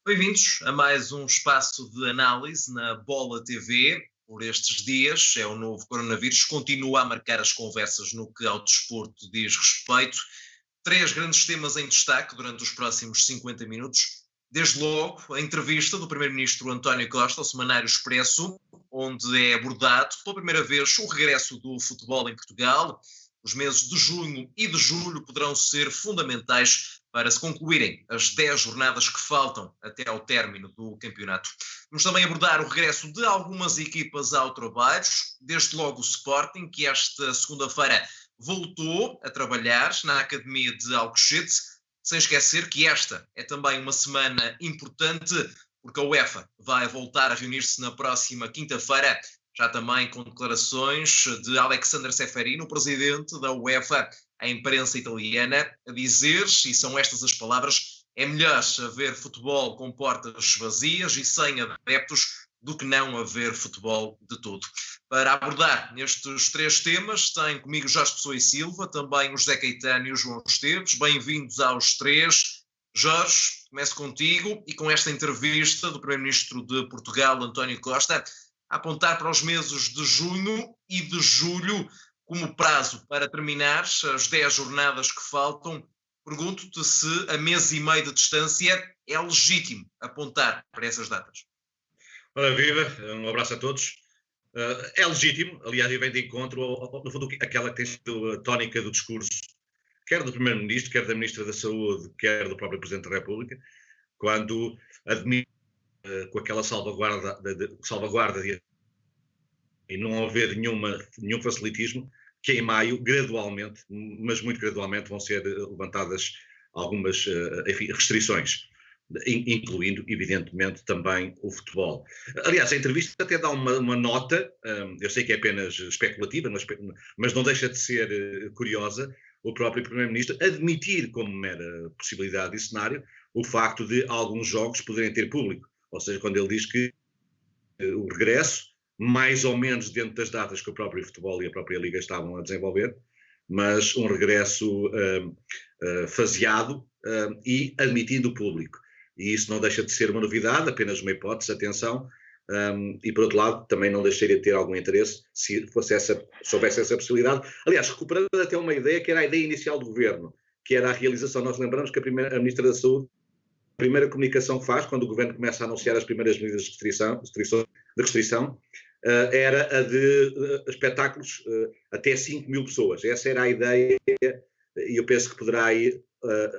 Bem-vindos a mais um espaço de análise na Bola TV. Por estes dias, o novo coronavírus continua a marcar as conversas no que ao desporto diz respeito. Três grandes temas em destaque durante os próximos 50 minutos. Desde logo, a entrevista do primeiro-ministro António Costa ao Semanário Expresso, onde é abordado pela primeira vez o regresso do futebol em Portugal. Os meses de junho e de julho poderão ser fundamentais para se concluírem as 10 jornadas que faltam até ao término do campeonato. Vamos também abordar o regresso de algumas equipas ao trabalho, desde logo o Sporting, que esta segunda-feira voltou a trabalhar na Academia de Alcochete, sem esquecer que esta é também uma semana importante, porque a UEFA vai voltar a reunir-se na próxima quinta-feira, já também com declarações de Alexander Ceferino, presidente da UEFA, à imprensa italiana, a dizer, e são estas as palavras: é melhor haver futebol com portas vazias e sem adeptos do que não haver futebol de todo. Para abordar nestes três temas, tem comigo Jorge Pessoa e Silva, também o José Caetano e o João Esteves. Bem-vindos aos três. Jorge, começo contigo e com esta entrevista do primeiro-ministro de Portugal, António Costa, a apontar para os meses de junho e de julho como prazo para terminar as 10 jornadas que faltam. Pergunto-te se a mês e meio de distância é legítimo apontar para essas datas. Ora viva, um abraço a todos. É legítimo, aliás, e vem de encontro, no fundo, aquela que tem sido a tónica do discurso, quer do Primeiro-Ministro, quer da Ministra da Saúde, quer do próprio Presidente da República, quando admite com aquela salvaguarda de e não haver nenhum facilitismo, que em maio, gradualmente, mas muito gradualmente, vão ser levantadas algumas restrições, incluindo, evidentemente, também o futebol. Aliás, a entrevista até dá uma nota, eu sei que é apenas especulativa, mas não deixa de ser curiosa, o próprio Primeiro-Ministro admitir como mera possibilidade e cenário o facto de alguns jogos poderem ter público. Ou seja, quando ele diz que o regresso, mais ou menos dentro das datas que o próprio futebol e a própria Liga estavam a desenvolver, mas um regresso faseado e admitindo o público. E isso não deixa de ser uma novidade, apenas uma hipótese, atenção, e por outro lado também não deixaria de ter algum interesse se houvesse essa possibilidade. Aliás, recuperando até uma ideia que era a ideia inicial do governo, que era a realização. Nós lembramos que a Ministra da Saúde, a primeira comunicação que faz, quando o governo começa a anunciar as primeiras medidas de restrição, era a de espetáculos até 5.000 pessoas. Essa era a ideia e eu penso que poderá aí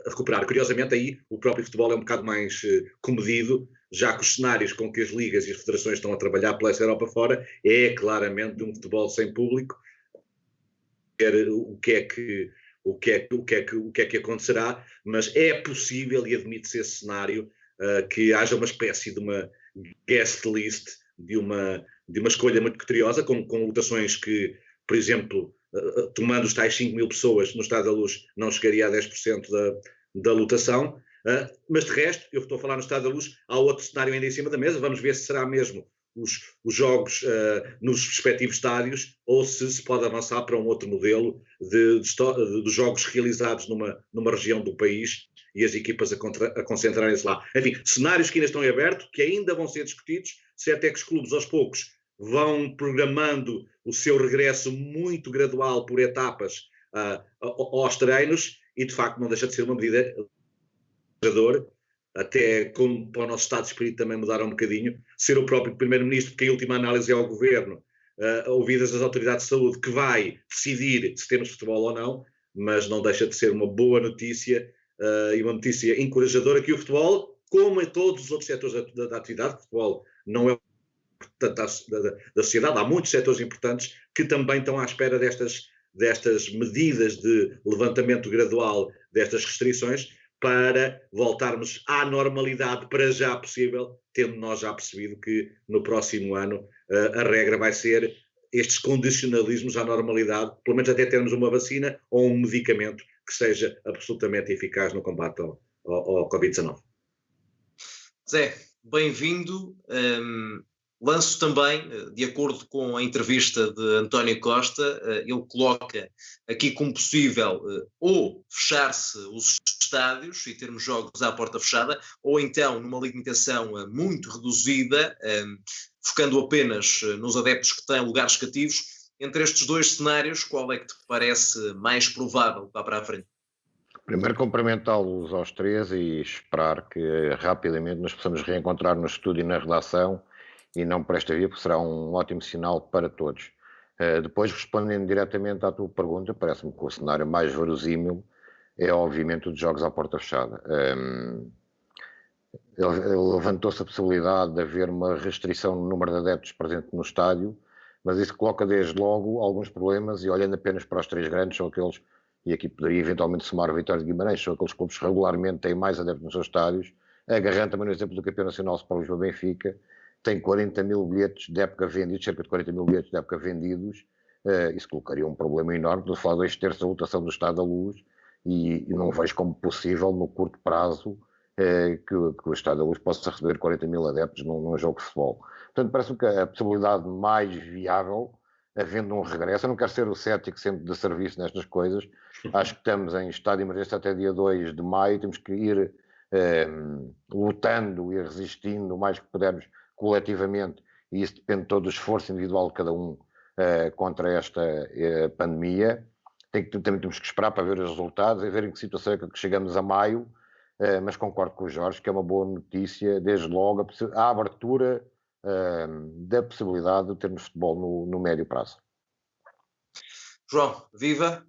recuperar. Curiosamente, aí o próprio futebol é um bocado mais comedido, já que os cenários com que as ligas e as federações estão a trabalhar pela Europa fora é claramente de um futebol sem público. O que é que acontecerá, mas é possível e admite-se esse cenário que haja uma espécie de uma guest list, de uma escolha muito criteriosa, com lotações que, por exemplo, tomando os tais 5.000 pessoas no Estádio da Luz, não chegaria a 10% da lotação, mas de resto, eu estou a falar no Estádio da Luz, há outro cenário ainda em cima da mesa, vamos ver se será mesmo os jogos nos respectivos estádios ou se pode avançar para um outro modelo de jogos realizados numa região do país e as equipas a concentrarem-se lá. Enfim, cenários que ainda estão em aberto, que ainda vão ser discutidos. Certo é que os clubes aos poucos vão programando o seu regresso muito gradual por etapas aos treinos e de facto não deixa de ser uma medida até como para o nosso estado de espírito também mudar um bocadinho, ser o próprio Primeiro-Ministro, que em última análise é o Governo, ouvidas as autoridades de saúde, que vai decidir se temos futebol ou não, mas não deixa de ser uma boa notícia e uma notícia encorajadora que o futebol, como em todos os outros setores da atividade, o futebol não é da sociedade, há muitos setores importantes que também estão à espera destas medidas de levantamento gradual destas restrições, para voltarmos à normalidade para já possível, tendo nós já percebido que no próximo ano a regra vai ser estes condicionalismos à normalidade, pelo menos até termos uma vacina ou um medicamento que seja absolutamente eficaz no combate ao Covid-19. Zé, bem-vindo. Lanço também, de acordo com a entrevista de António Costa, ele coloca aqui como possível ou fechar-se os estádios e termos jogos à porta fechada, ou então numa limitação muito reduzida, focando apenas nos adeptos que têm lugares cativos. Entre estes dois cenários, qual é que te parece mais provável para a frente? Primeiro, cumprimentá-los aos três e esperar que rapidamente nos possamos reencontrar no estúdio e na redação e não por esta via, porque será um ótimo sinal para todos. Depois, respondendo diretamente à tua pergunta, parece-me que o cenário mais verosímil é, obviamente, o de jogos à porta fechada. Levantou-se a possibilidade de haver uma restrição no número de adeptos presente no estádio, mas isso coloca desde logo alguns problemas, e olhando apenas para os três grandes, são aqueles, e aqui poderia eventualmente somar o Vitória de Guimarães, são aqueles clubes que regularmente têm mais adeptos nos seus estádios, agarrando também no exemplo do campeão nacional Sport Lisboa Benfica, tem 40 mil bilhetes de época vendidos, cerca de 40 mil bilhetes de época vendidos. Isso colocaria um problema enorme, estou a falar de 2/3 da lotação do Estádio da Luz, e não vejo como possível, no curto prazo, que o Estádio da Luz possa receber 40 mil adeptos num jogo de futebol. Portanto, parece-me que a possibilidade mais viável, havendo um regresso, eu não quero ser o cético sempre de serviço nestas coisas, acho que estamos em estado de emergência até dia 2 de maio, temos que ir lutando e resistindo o mais que pudermos coletivamente, e isso depende todo do esforço individual de cada um contra esta pandemia. Também temos que esperar para ver os resultados e ver em que situação é que chegamos a maio, mas concordo com o Jorge que é uma boa notícia, desde logo, a abertura da possibilidade de termos futebol no médio prazo. João, viva!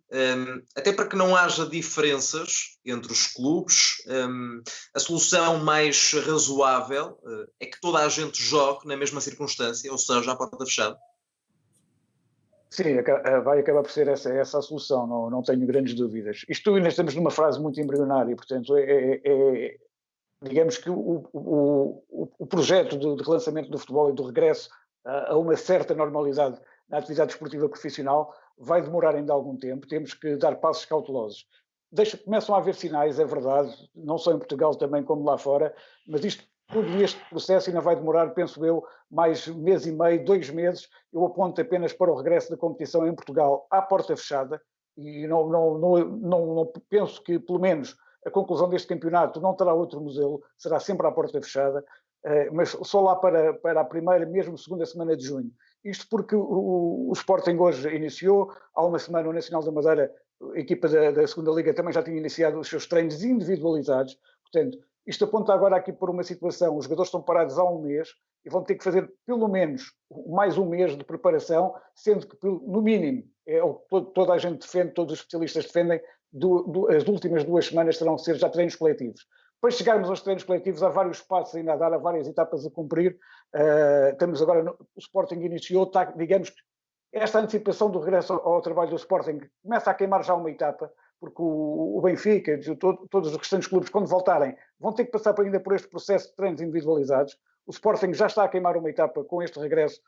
Até para que não haja diferenças entre os clubes, a solução mais razoável é que toda a gente jogue na mesma circunstância, ou seja, à porta fechada. Sim, vai acabar por ser essa a solução, não tenho grandes dúvidas. Isto ainda estamos numa fase muito embrionária, portanto, digamos que o projeto de relançamento do futebol e do regresso a uma certa normalidade na atividade esportiva profissional vai demorar ainda algum tempo, temos que dar passos cautelosos. Começam a haver sinais, é verdade, não só em Portugal também como lá fora, mas todo este processo ainda vai demorar, penso eu, mais mês e meio, 2 meses. Eu aponto apenas para o regresso da competição em Portugal à porta fechada, e não penso que, pelo menos, a conclusão deste campeonato não terá outro museu, será sempre à porta fechada, mas só lá para a primeira, mesmo segunda semana de junho. Isto porque o Sporting hoje iniciou, há uma semana o Nacional da Madeira, a equipa da segunda Liga, também já tinha iniciado os seus treinos individualizados, portanto, isto aponta agora aqui por uma situação, os jogadores estão parados há um mês e vão ter que fazer pelo menos mais um mês de preparação, sendo que, no mínimo, é o que toda a gente defende, todos os especialistas defendem, as últimas 2 semanas terão que ser já treinos coletivos. Depois de chegarmos aos treinos coletivos, há vários passos ainda a dar, há várias etapas a cumprir. Estamos agora, o Sporting iniciou, digamos que esta antecipação do regresso ao trabalho do Sporting começa a queimar já uma etapa, porque o Benfica, todos os restantes clubes, quando voltarem, vão ter que passar ainda por este processo de treinos individualizados. O Sporting já está a queimar uma etapa com este regresso,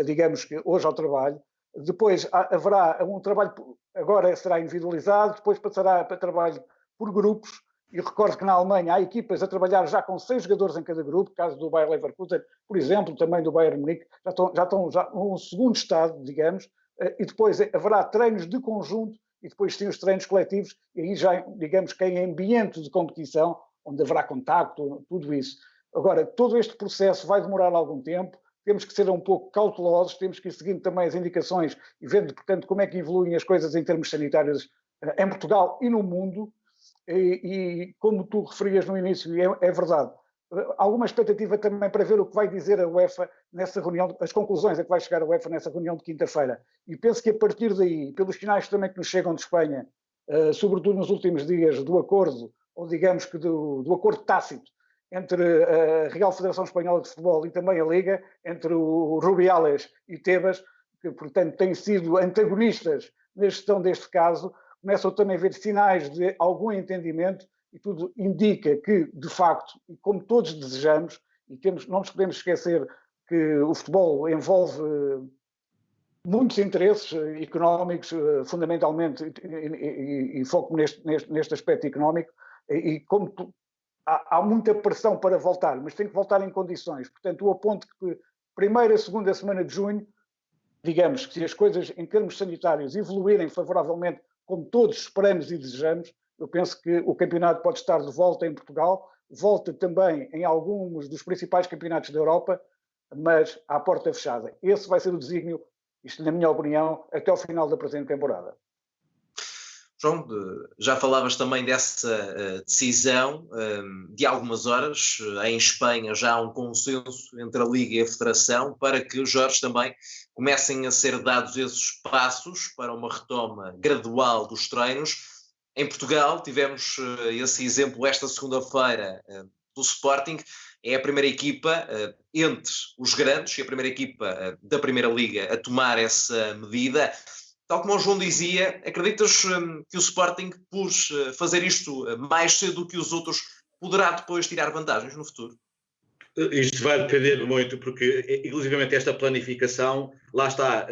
digamos que hoje ao trabalho. Depois haverá um trabalho, agora será individualizado, depois passará para trabalho por grupos, e recordo que na Alemanha há equipas a trabalhar já com 6 jogadores em cada grupo, caso do Bayer Leverkusen, por exemplo, também do Bayern Munique, já estão num segundo estado, digamos, e depois haverá treinos de conjunto, e depois sim os treinos coletivos, e aí já, digamos que em ambiente de competição, onde haverá contacto, tudo isso. Agora, todo este processo vai demorar algum tempo, temos que ser um pouco cautelosos, temos que ir seguindo também as indicações e vendo, portanto, como é que evoluem as coisas em termos sanitários em Portugal e no mundo, e como tu referias no início, é verdade, alguma expectativa também para ver o que vai dizer a UEFA nessa reunião, as conclusões a que vai chegar a UEFA nessa reunião de quinta-feira. E penso que a partir daí, pelos sinais também que nos chegam de Espanha, sobretudo nos últimos dias, do acordo, ou digamos que do acordo tácito entre a Real Federação Espanhola de Futebol e também a Liga, entre o Rubiales e Tebas, que portanto têm sido antagonistas na gestão deste caso, começam também a ver sinais de algum entendimento, e tudo indica que, de facto, e como todos desejamos, e não nos podemos esquecer que o futebol envolve muitos interesses económicos, fundamentalmente, e foco neste aspecto económico, e como há muita pressão para voltar, mas tem que voltar em condições. Portanto, eu aponto que primeira, segunda semana de junho, digamos que se as coisas em termos sanitários evoluírem favoravelmente, como todos esperamos e desejamos, eu penso que o campeonato pode estar de volta em Portugal, volta também em alguns dos principais campeonatos da Europa, mas à porta fechada. Esse vai ser o desígnio, isto na minha opinião, até ao final da presente temporada. João, já falavas também dessa decisão de algumas horas. Em Espanha já há um consenso entre a Liga e a Federação para que os Jorge também comecem a ser dados esses passos para uma retoma gradual dos treinos. Em Portugal tivemos esse exemplo esta segunda-feira do Sporting. É a primeira equipa entre os grandes e a primeira equipa da Primeira Liga a tomar essa medida. Tal como o João dizia, acreditas que o Sporting, por fazer isto mais cedo do que os outros, poderá depois tirar vantagens no futuro? Isto vai depender muito, porque inclusivamente esta planificação, lá está,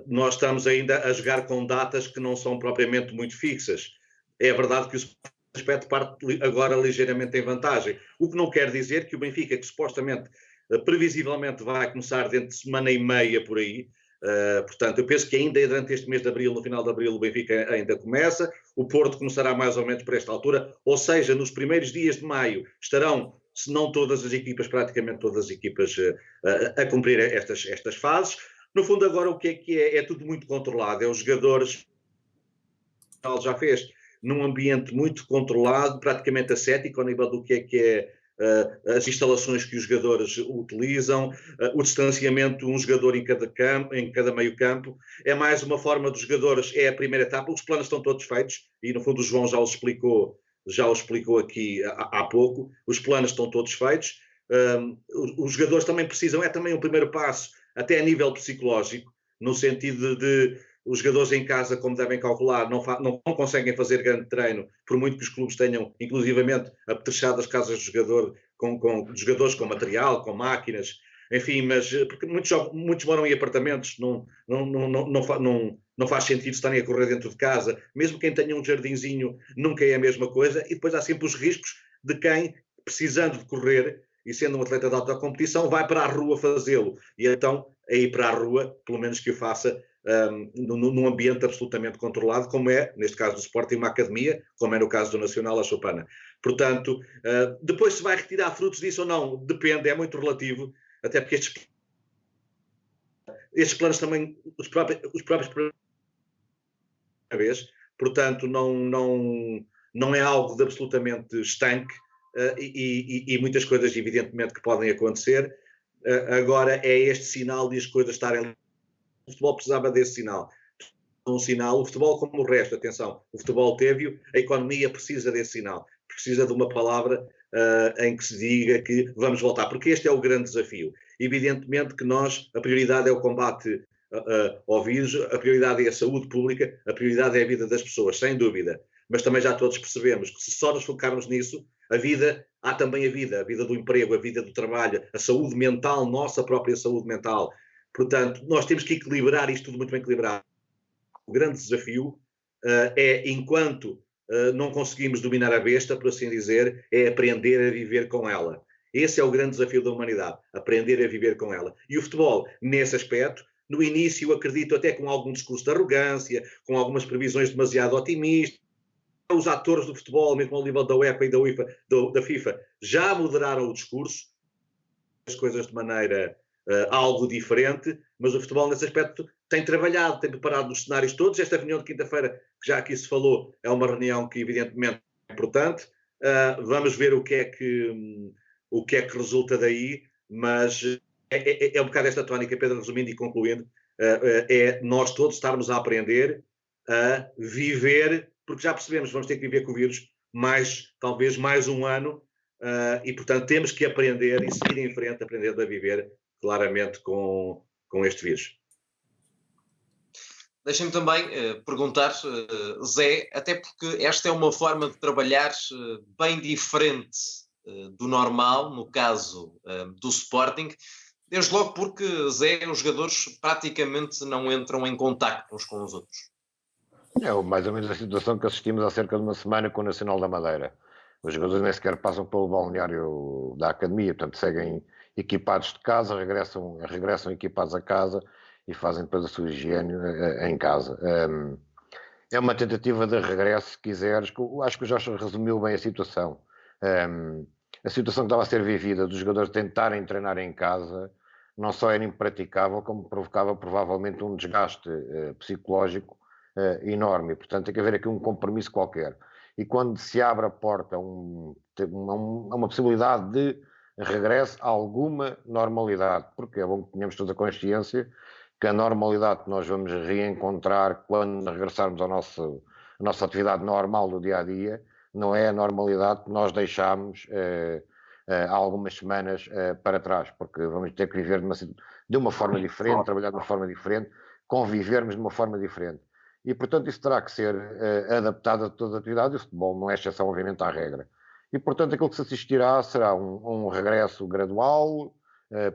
nós estamos ainda a jogar com datas que não são propriamente muito fixas. É verdade que o Sporting aspecto parte agora ligeiramente em vantagem, o que não quer dizer que o Benfica, que supostamente, previsivelmente vai começar dentro de semana e meia por aí. Portanto, eu penso que ainda durante este mês de abril, no final de abril, o Benfica ainda começa, o Porto começará mais ou menos por esta altura, ou seja, nos primeiros dias de maio estarão, se não todas as equipas, praticamente todas as equipas a cumprir estas fases. No fundo, agora o que é? É tudo muito controlado, é os jogadores, já fez, num ambiente muito controlado, praticamente ascético, ao nível do que é as instalações que os jogadores utilizam, o distanciamento, um jogador em cada meio campo. É mais uma forma dos jogadores, é a primeira etapa, os planos estão todos feitos, e no fundo o João já o explicou aqui há pouco, os planos estão todos feitos. Os jogadores também precisam, é também um primeiro passo, até a nível psicológico, no sentido de os jogadores em casa, como devem calcular, não conseguem fazer grande treino, por muito que os clubes tenham, inclusivamente, apetrechado as casas do jogador, com jogadores com material, com máquinas, enfim, mas porque muitos moram em apartamentos, não faz sentido estarem a correr dentro de casa, mesmo quem tenha um jardinzinho nunca é a mesma coisa, e depois há sempre os riscos de quem, precisando de correr, e sendo um atleta de alta competição, vai para a rua fazê-lo, e então, a ir para a rua, pelo menos que o faça, num ambiente absolutamente controlado, como é, neste caso do Sporting, uma academia, como é no caso do Nacional, a Chopana. Portanto, depois se vai retirar frutos disso ou não, depende, é muito relativo, até porque estes planos também, os próprios vez, portanto, não é algo de absolutamente estanque, e muitas coisas, evidentemente, que podem acontecer. Agora é este sinal de as coisas estarem. O futebol precisava desse sinal. Um sinal, o futebol como o resto, atenção, o futebol teve-o, a economia precisa desse sinal, precisa de uma palavra em que se diga que vamos voltar, porque este é o grande desafio. Evidentemente que a prioridade é o combate ao vírus, a prioridade é a saúde pública, a prioridade é a vida das pessoas, sem dúvida, mas também já todos percebemos que se só nos focarmos nisso, há também a vida do emprego, a vida do trabalho, a saúde mental, nossa própria saúde mental. Portanto, nós temos que equilibrar isto tudo muito bem equilibrado. O grande desafio é, enquanto não conseguimos dominar a besta, por assim dizer, é aprender a viver com ela. Esse é o grande desafio da humanidade, aprender a viver com ela. E o futebol, nesse aspecto, no início, acredito até com algum discurso de arrogância, com algumas previsões demasiado otimistas, os atores do futebol, mesmo ao nível da UEFA e da FIFA, já moderaram o discurso, as coisas de maneira algo diferente, mas o futebol nesse aspecto tem trabalhado, tem preparado os cenários todos. Esta reunião de quinta-feira, que já aqui se falou, é uma reunião que evidentemente é importante. Vamos ver o que é que resulta daí, mas é um bocado esta tónica, Pedro, resumindo e concluindo, é nós todos estarmos a aprender a viver, porque já percebemos, vamos ter que viver com o vírus talvez mais um ano, e portanto temos que aprender e seguir em frente, aprender a viver claramente com este vírus. Deixem-me também perguntar, Zé, até porque esta é uma forma de trabalhar bem diferente do normal, no caso do Sporting, desde logo porque, Zé, os jogadores praticamente não entram em contacto uns com os outros. É mais ou menos a situação que assistimos há cerca de uma semana com o Nacional da Madeira. Os jogadores nem sequer passam pelo balneário da academia, portanto seguem equipados de casa, regressam equipados a casa e fazem depois a sua higiene em casa. É uma tentativa de regresso, se quiseres, que acho que o Jorge resumiu bem a situação. A situação que estava a ser vivida dos jogadores tentarem treinar em casa não só era impraticável, como provocava provavelmente um desgaste psicológico enorme. Portanto, tem que haver aqui um compromisso qualquer. E quando se abre a porta a uma possibilidade de regresso a alguma normalidade, porque é bom que tenhamos toda a consciência que a normalidade que nós vamos reencontrar quando regressarmos à nossa atividade normal do dia-a-dia não é a normalidade que nós deixámos há algumas semanas para trás, porque vamos ter que viver de uma forma diferente, trabalhar de uma forma diferente, convivermos de uma forma diferente. E, portanto, isso terá que ser adaptado a toda a atividade, e o futebol não é exceção, obviamente, à regra. E, portanto, aquilo que se assistirá será um regresso gradual,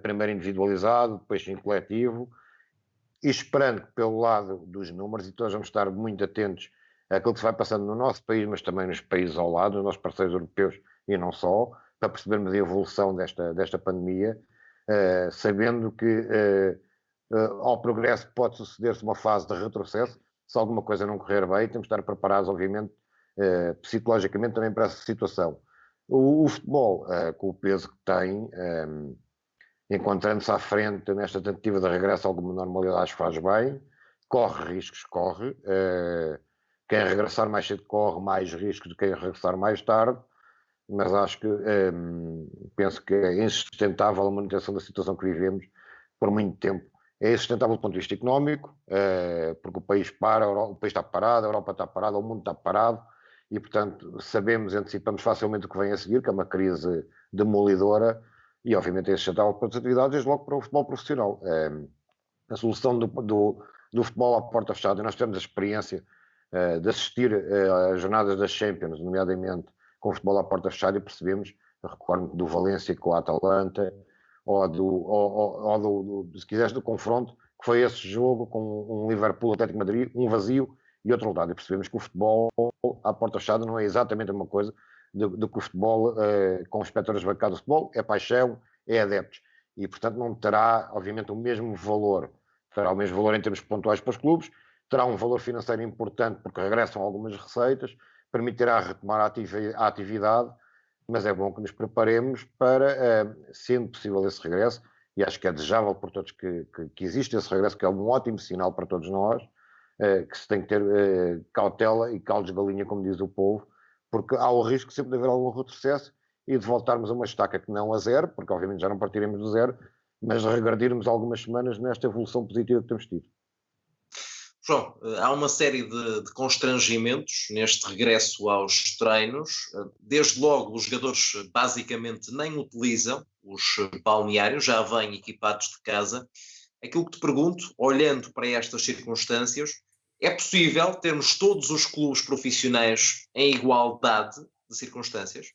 primeiro individualizado, depois sim coletivo, e esperando que pelo lado dos números, e todos vamos estar muito atentos àquilo que se vai passando no nosso país, mas também nos países ao lado, nos nossos parceiros europeus e não só, para percebermos a evolução desta pandemia, sabendo que ao progresso pode suceder-se uma fase de retrocesso, se alguma coisa não correr bem, temos de estar preparados, obviamente, psicologicamente também para essa situação. O futebol, com o peso que tem, encontrando-se à frente nesta tentativa de regresso a alguma normalidade, faz bem, corre riscos, corre. Quem regressar mais cedo corre mais riscos do que quem regressar mais tarde, mas acho que penso que é insustentável a manutenção da situação que vivemos por muito tempo. É insustentável do ponto de vista económico, porque o país está parado, a Europa está parada, o mundo está parado, e portanto antecipamos facilmente o que vem a seguir, que é uma crise demolidora, e obviamente é insustentável para as atividades, desde logo para o futebol profissional. A solução do futebol à porta fechada, nós temos a experiência de assistir às jornadas das Champions, nomeadamente com o futebol à porta fechada, e percebemos, recordo do Valência com a Atalanta, ou se quiseres, do confronto, que foi esse jogo com um Liverpool Atlético de Madrid, um vazio e outro lutado. E percebemos que o futebol à porta fechada não é exatamente a mesma coisa do que o futebol com os espectadores bancados. O futebol é paixão, é adeptos. E, portanto, não terá, obviamente, o mesmo valor. Terá o mesmo valor em termos pontuais para os clubes, terá um valor financeiro importante porque regressam algumas receitas, permitirá retomar a atividade, mas é bom que nos preparemos para, sendo possível esse regresso, e acho que é desejável por todos que existe esse regresso, que é um ótimo sinal para todos nós, que se tem que ter cautela e caldos de galinha, como diz o povo, porque há o risco sempre de haver algum retrocesso e de voltarmos a uma estaca que não a zero, porque obviamente já não partiremos do zero, mas regredirmos algumas semanas nesta evolução positiva que temos tido. João, há uma série de constrangimentos neste regresso aos treinos. Desde logo, os jogadores basicamente nem utilizam os balneários, já vêm equipados de casa. Aquilo que te pergunto, olhando para estas circunstâncias, é possível termos todos os clubes profissionais em igualdade de circunstâncias?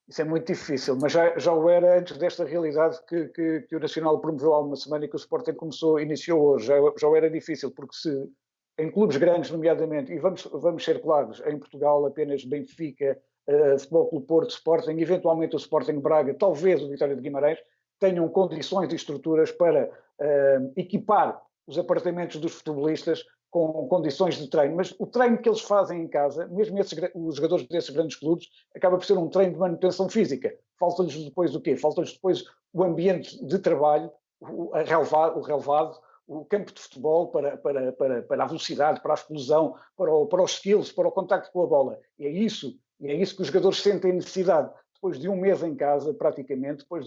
Isso é muito difícil, mas já o era antes desta realidade que o Nacional promoveu há uma semana e que o Sporting iniciou hoje. Já o era difícil, porque se em clubes grandes, nomeadamente, e vamos ser claros, em Portugal apenas Benfica, Futebol Clube Porto, Sporting, eventualmente o Sporting Braga, talvez o Vitória de Guimarães, tenham condições e estruturas para equipar os apartamentos dos futebolistas com condições de treino, mas o treino que eles fazem em casa, mesmo os jogadores desses grandes clubes, acaba por ser um treino de manutenção física. Falta-lhes depois o quê? Falta-lhes depois o ambiente de trabalho, o relevado, o campo de futebol para a velocidade, para a explosão, para os skills, para o contacto com a bola. E é isso que os jogadores sentem necessidade. Depois de um mês em casa, praticamente, por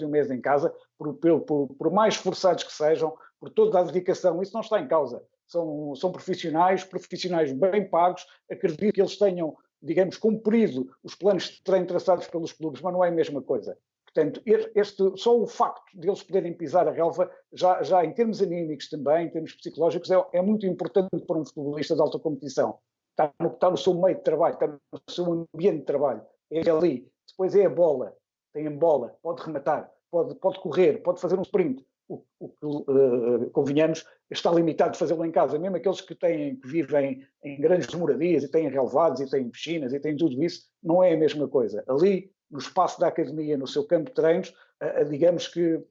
mais esforçados que sejam, por toda a dedicação, isso não está em causa. São profissionais bem pagos, acredito que eles tenham, digamos, cumprido os planos de treino traçados pelos clubes, mas não é a mesma coisa. Portanto, só o facto de eles poderem pisar a relva, já em termos anímicos também, em termos psicológicos, é muito importante para um futebolista de alta competição. Está no seu meio de trabalho, está no seu ambiente de trabalho, é ali. Depois é a bola, tem a bola, pode rematar, pode correr, pode fazer um sprint. O que, convenhamos, está limitado de fazê-lo em casa. Mesmo aqueles que vivem em grandes moradias e têm relevados e têm piscinas e têm tudo isso, não é a mesma coisa. Ali no espaço da academia, no seu campo de treinos, digamos que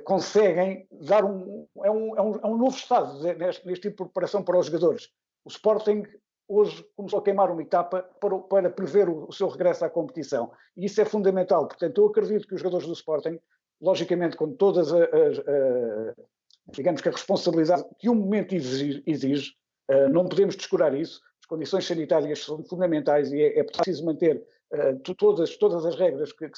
conseguem dar é um novo estado neste tipo de preparação para os jogadores. O Sporting hoje começou a queimar uma etapa para prever o seu regresso à competição. E isso é fundamental. Portanto, eu acredito que os jogadores do Sporting, logicamente com todas digamos que a responsabilidade que o momento exige, não podemos descurar isso. As condições sanitárias são fundamentais e é preciso manter todas as regras que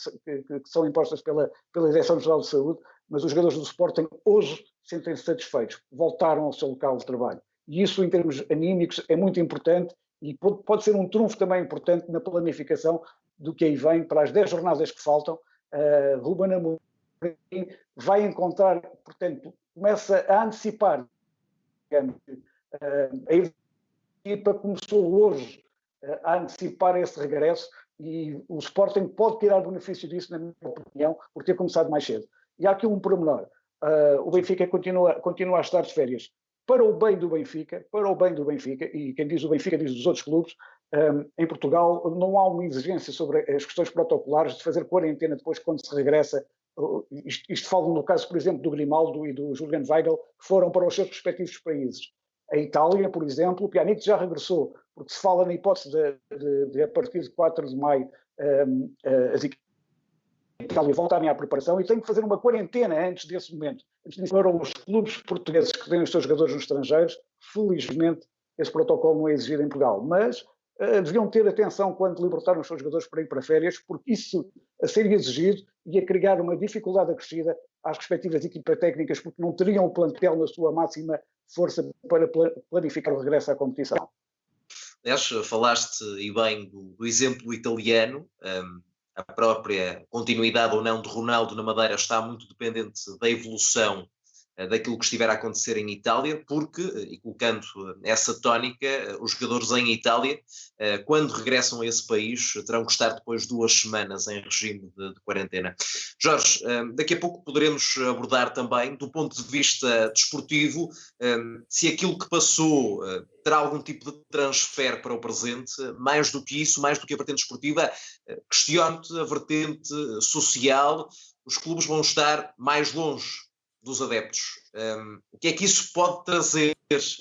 são impostas pela Direção-Geral de Saúde, mas os jogadores do Sporting hoje sentem-se satisfeitos, voltaram ao seu local de trabalho. E isso, em termos anímicos, é muito importante e pode ser um trunfo também importante na planificação do que aí vem para as 10 jornadas que faltam. Ruben Amorim vai encontrar, portanto, começa a antecipar, digamos, a equipa começou hoje a antecipar esse regresso e o Sporting pode tirar benefício disso, na minha opinião, por ter começado mais cedo. E há aqui um pormenor. O Benfica continua a estar de férias para o bem do Benfica, e quem diz o Benfica diz dos outros clubes. Em Portugal não há uma exigência sobre as questões protocolares de fazer quarentena depois quando se regressa. Isto falo no caso, por exemplo, do Grimaldo e do Julian Weigl, que foram para os seus respectivos países. A Itália, por exemplo, o Pjanic já regressou, porque se fala na hipótese de a partir de 4 de maio as equipes da Itália voltarem à preparação e têm que fazer uma quarentena antes desse momento. Para os clubes portugueses que têm os seus jogadores nos estrangeiros, felizmente esse protocolo não é exigido em Portugal, mas deviam ter atenção quando libertaram os seus jogadores para ir para férias, porque isso a ser exigido ia criar uma dificuldade acrescida às respectivas equipas técnicas, porque não teriam o plantel na sua máxima força para planificar o regresso à competição. Aliás, falaste e bem do exemplo italiano, a própria continuidade ou não de Ronaldo na Madeira está muito dependente da evolução daquilo que estiver a acontecer em Itália, porque, e colocando essa tónica, os jogadores em Itália, quando regressam a esse país, terão que estar depois 2 semanas em regime de quarentena. Jorge, daqui a pouco poderemos abordar também, do ponto de vista desportivo, se aquilo que passou terá algum tipo de transfer para o presente. Mais do que isso, mais do que a vertente desportiva, questiono-te a vertente social. Os clubes vão estar mais longe dos adeptos. O que é que isso pode trazer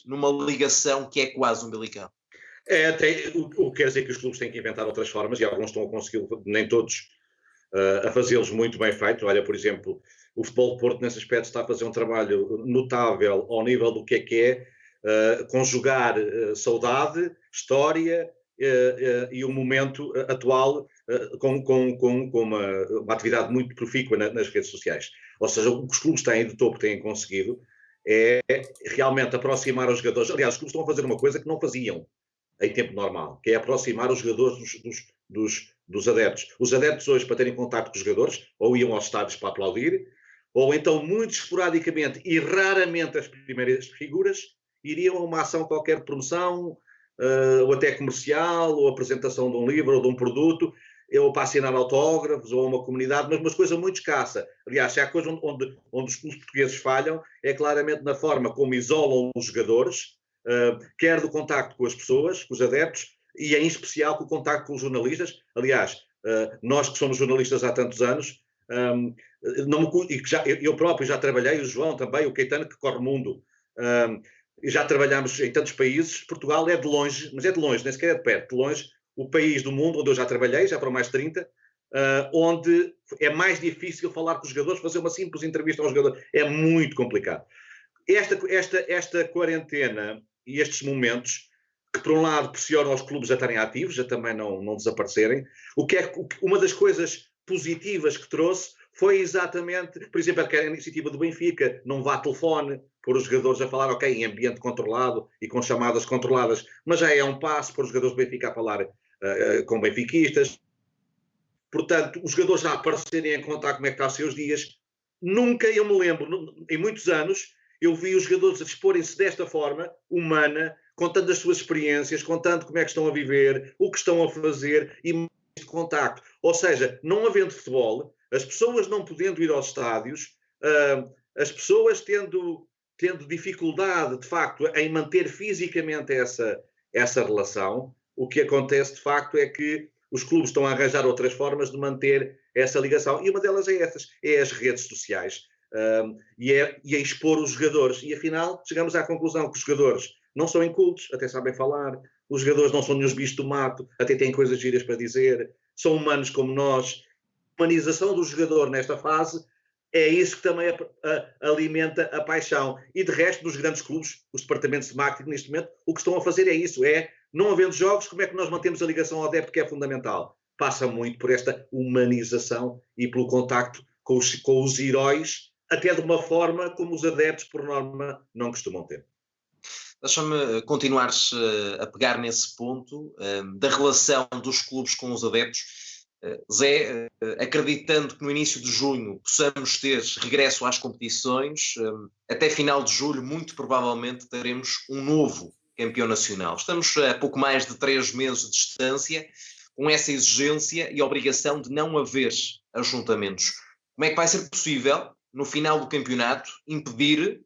numa ligação que é quase umbilical? O que quer dizer que os clubes têm que inventar outras formas e alguns estão a conseguir, nem todos, a fazê-los muito bem feito. Olha, por exemplo, o Futebol de Porto nesse aspecto está a fazer um trabalho notável ao nível do que é conjugar saudade, história e o momento atual com uma atividade muito profícua nas redes sociais. Ou seja, o que os clubes têm de topo têm conseguido é realmente aproximar os jogadores. Aliás, os clubes estão a fazer uma coisa que não faziam em tempo normal, que é aproximar os jogadores dos adeptos. Os adeptos hoje, para terem contato com os jogadores, ou iam aos estádios para aplaudir, ou então, muito esporadicamente e raramente as primeiras figuras, iriam a uma ação qualquer de promoção, ou até comercial, ou apresentação de um livro ou de um produto, ou para assinar autógrafos, ou uma comunidade, mas uma coisa muito escassa. Aliás, se há coisa onde os clubes portugueses falham, é claramente na forma como isolam os jogadores, quer do contacto com as pessoas, com os adeptos, e em especial com o contacto com os jornalistas. Aliás, nós que somos jornalistas há tantos anos, eu próprio já trabalhei, o João também, o Caetano, que corre o mundo, já trabalhamos em tantos países. Portugal é de longe, mas é de longe, nem sequer é de perto, de longe, o país do mundo onde eu já trabalhei, já para mais de 30, onde é mais difícil falar com os jogadores, fazer uma simples entrevista aos jogadores, é muito complicado. Esta quarentena e estes momentos, que por um lado pressionam os clubes a estarem ativos, a também não desaparecerem, uma das coisas positivas que trouxe foi exatamente, por exemplo, a iniciativa do Benfica, não vá telefone, pôr os jogadores a falar, ok, em ambiente controlado e com chamadas controladas, mas já é um passo pôr os jogadores do Benfica a falar com benfiquistas. Portanto, os jogadores já aparecerem a contar como é que estão os seus dias. Nunca, eu me lembro, em muitos anos, eu vi os jogadores a disporem-se desta forma, humana, contando as suas experiências, contando como é que estão a viver, o que estão a fazer e mais de contacto. Ou seja, não havendo futebol, as pessoas não podendo ir aos estádios, as pessoas tendo dificuldade, de facto, em manter fisicamente essa relação, o que acontece, de facto, é que os clubes estão a arranjar outras formas de manter essa ligação. E uma delas é as redes sociais. E a expor os jogadores. E afinal, chegamos à conclusão que os jogadores não são incultos, até sabem falar. Os jogadores não são nenhum bichos do mato, até têm coisas giras para dizer. São humanos como nós. A humanização do jogador nesta fase é isso que também alimenta a paixão. E de resto, nos grandes clubes, os departamentos de marketing neste momento, o que estão a fazer é isso, não havendo jogos, como é que nós mantemos a ligação ao adepto, que é fundamental? Passa muito por esta humanização e pelo contacto com os heróis, até de uma forma como os adeptos, por norma, não costumam ter. Deixa-me continuar a pegar nesse ponto da relação dos clubes com os adeptos. Zé, acreditando que no início de junho possamos ter regresso às competições, até final de julho muito provavelmente teremos um novo campeão nacional. Estamos a pouco mais de 3 meses de distância, com essa exigência e obrigação de não haver ajuntamentos. Como é que vai ser possível, no final do campeonato, impedir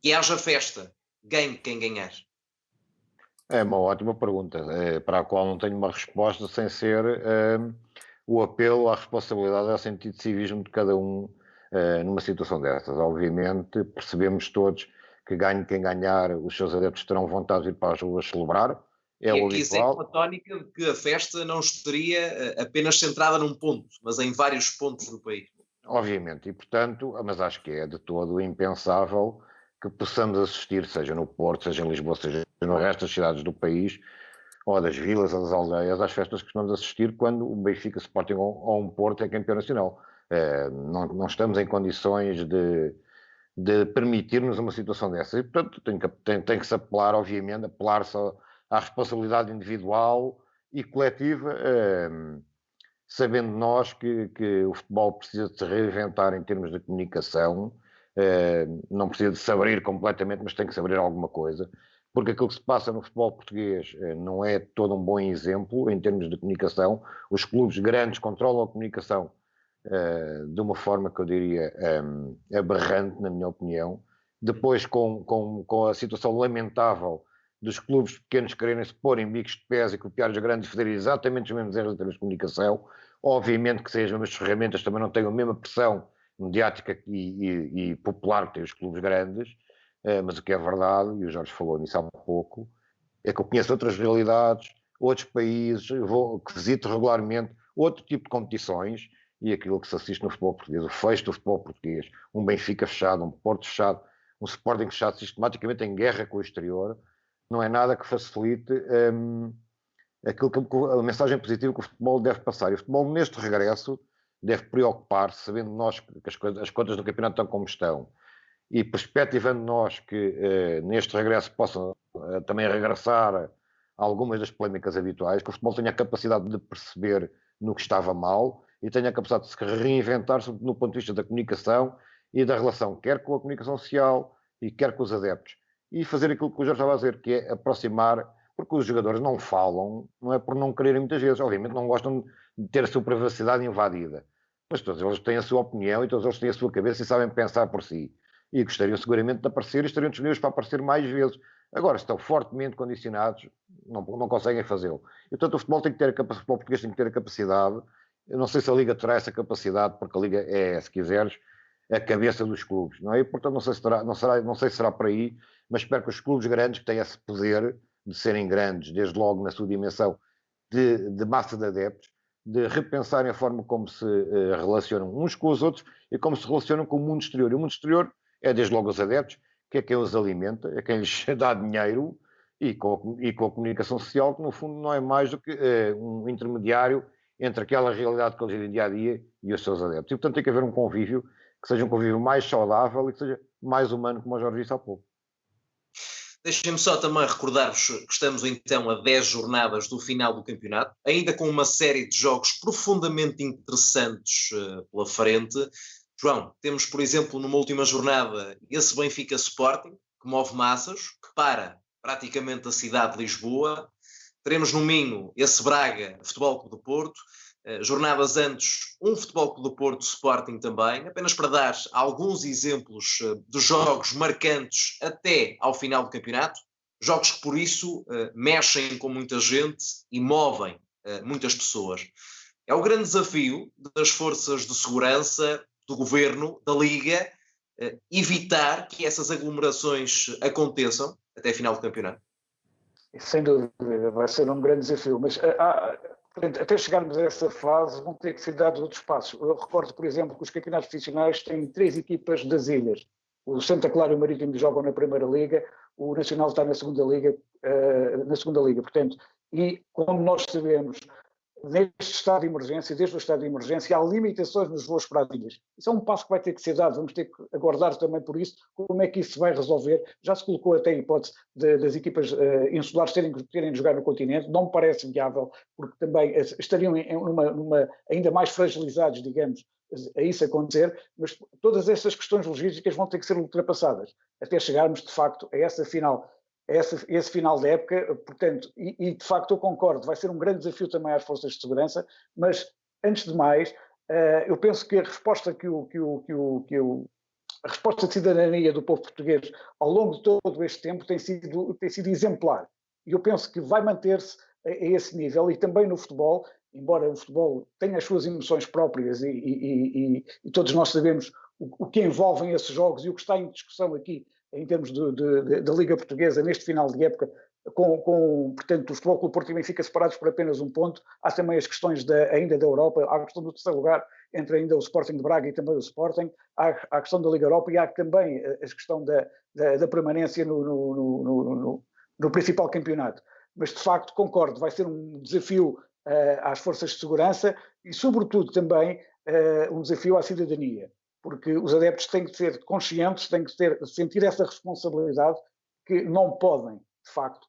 que haja festa? Ganhe quem ganhar. É uma ótima pergunta, para a qual não tenho uma resposta sem ser o apelo à responsabilidade e ao sentido de civismo de cada um numa situação dessas. Obviamente, percebemos todos que ganhe quem ganhar, os seus adeptos terão vontade de ir para as ruas celebrar. É o habitual. Isso é uma tónica de que a festa não estaria apenas centrada num ponto, mas em vários pontos do país. Obviamente, e portanto, mas acho que é de todo impensável que possamos assistir, seja no Porto, seja em Lisboa, seja no resto das cidades do país, ou das vilas, ou das aldeias, às festas que estamos a assistir quando o Benfica, Sporting ou um Porto é campeão nacional. Não estamos em condições de permitir-nos uma situação dessa. E, portanto, tem que se apelar, obviamente, apelar-se à responsabilidade individual e coletiva, sabendo nós que o futebol precisa de se reinventar em termos de comunicação, não precisa de se abrir completamente, mas tem que se abrir alguma coisa, porque aquilo que se passa no futebol português não é todo um bom exemplo em termos de comunicação. Os clubes grandes controlam a comunicação de uma forma que eu diria aberrante, na minha opinião. Depois, com a situação lamentável dos clubes pequenos quererem se pôr em bicos de pés e copiar os grandes e fazerem exatamente os mesmos erros em termos de comunicação. Obviamente que sem as mesmas ferramentas também não têm a mesma pressão mediática e popular que têm os clubes grandes, mas o que é verdade, e o Jorge falou nisso há pouco, é que eu conheço outras realidades, outros países, que visito regularmente outro tipo de competições, e aquilo que se assiste no futebol português, o fecho do futebol português, um Benfica fechado, um Porto fechado, um Sporting fechado sistematicamente em guerra com o exterior, não é nada que facilite a mensagem positiva que o futebol deve passar. E o futebol, neste regresso, deve preocupar-se, sabendo nós que as contas do campeonato estão como estão, e perspectivando nós que neste regresso possam também regressar algumas das polémicas habituais, que o futebol tenha a capacidade de perceber no que estava mal e tenha a capacidade de se reinventar no ponto de vista da comunicação e da relação, quer com a comunicação social e quer com os adeptos. E fazer aquilo que o Jorge estava a dizer, que é aproximar, porque os jogadores não falam, não é por não quererem muitas vezes, obviamente não gostam de ter a sua privacidade invadida, mas todos eles têm a sua opinião e todos eles têm a sua cabeça e sabem pensar por si. E gostariam seguramente de aparecer e estariam disponíveis para aparecer mais vezes. Agora, estão fortemente condicionados, não conseguem fazê-lo. E, portanto, o futebol português tem que ter a capacidade, eu não sei se a Liga terá essa capacidade, porque a Liga é, se quiseres, a cabeça dos clubes, não é? E, portanto, não sei se será por aí, mas espero que os clubes grandes, que têm esse poder de serem grandes, desde logo na sua dimensão de massa de adeptos, de repensarem a forma como se relacionam uns com os outros e como se relacionam com o mundo exterior. E o mundo exterior é desde logo os adeptos, que é quem os alimenta, é quem lhes dá dinheiro, e com a comunicação social, que no fundo não é mais do que um intermediário entre aquela realidade que eles vivem dia a dia e os seus adeptos. E portanto tem que haver um convívio que seja um convívio mais saudável e que seja mais humano, como o Jorge disse há pouco. Deixem-me só também recordar-vos que estamos então a 10 jornadas do final do campeonato, ainda com uma série de jogos profundamente interessantes pela frente. João, temos, por exemplo, numa última jornada, esse Benfica Sporting, que move massas, que para praticamente a cidade de Lisboa. Teremos no Minho esse Braga, Futebol Clube do Porto. Jornadas antes, um Futebol Clube do Porto Sporting também, apenas para dar alguns exemplos dos jogos marcantes até ao final do campeonato. Jogos que, por isso, mexem com muita gente e movem muitas pessoas. É o grande desafio das forças de segurança, do governo, da Liga, evitar que essas aglomerações aconteçam até a final do campeonato. Sem dúvida, vai ser um grande desafio, mas até chegarmos a essa fase vão ter que ser dados outros passos. Eu recordo, por exemplo, que os campeonatos profissionais têm 3 equipas das ilhas. O Santa Clara e o Marítimo jogam na Primeira Liga, o Nacional está na Segunda Liga, portanto, e como nós sabemos, neste estado de emergência, desde o estado de emergência, há limitações nos voos para as ilhas. Isso é um passo que vai ter que ser dado, vamos ter que aguardar também por isso, como é que isso se vai resolver. Já se colocou até a hipótese das equipas insulares terem de jogar no continente, não me parece viável, porque também estariam numa ainda mais fragilizados, digamos, a isso acontecer, mas todas essas questões logísticas vão ter que ser ultrapassadas, até chegarmos, de facto, a essa final. Esse final da época, portanto, e de facto eu concordo, vai ser um grande desafio também às forças de segurança, mas antes de mais, eu penso que a resposta a resposta de cidadania do povo português ao longo de todo este tempo tem sido exemplar, e eu penso que vai manter-se a esse nível, e também no futebol, embora o futebol tenha as suas emoções próprias e todos nós sabemos o que envolvem esses jogos e o que está em discussão aqui em termos da Liga Portuguesa neste final de época, portanto, o Futebol Clube Porto e Benfica separados por apenas um ponto. Há também as questões ainda da Europa, há a questão do terceiro lugar entre ainda o Sporting de Braga e também o Sporting, há a questão da Liga Europa e há também a questão da permanência no principal campeonato. Mas, de facto, concordo, vai ser um desafio às forças de segurança e, sobretudo, também um desafio à cidadania, porque os adeptos têm que ser conscientes, têm que sentir essa responsabilidade que não podem, de facto,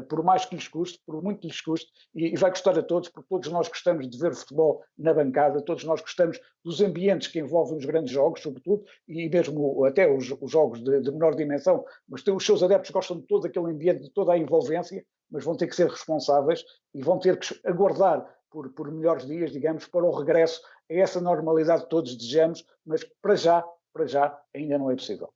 por mais que lhes custe, por muito que lhes custe, e vai custar a todos, porque todos nós gostamos de ver futebol na bancada, todos nós gostamos dos ambientes que envolvem os grandes jogos, sobretudo, e mesmo até os jogos de menor dimensão, mas os seus adeptos gostam de todo aquele ambiente, de toda a envolvência, mas vão ter que ser responsáveis e vão ter que aguardar por melhores dias, digamos, para o regresso a essa normalidade que todos desejamos, mas para já ainda não é possível.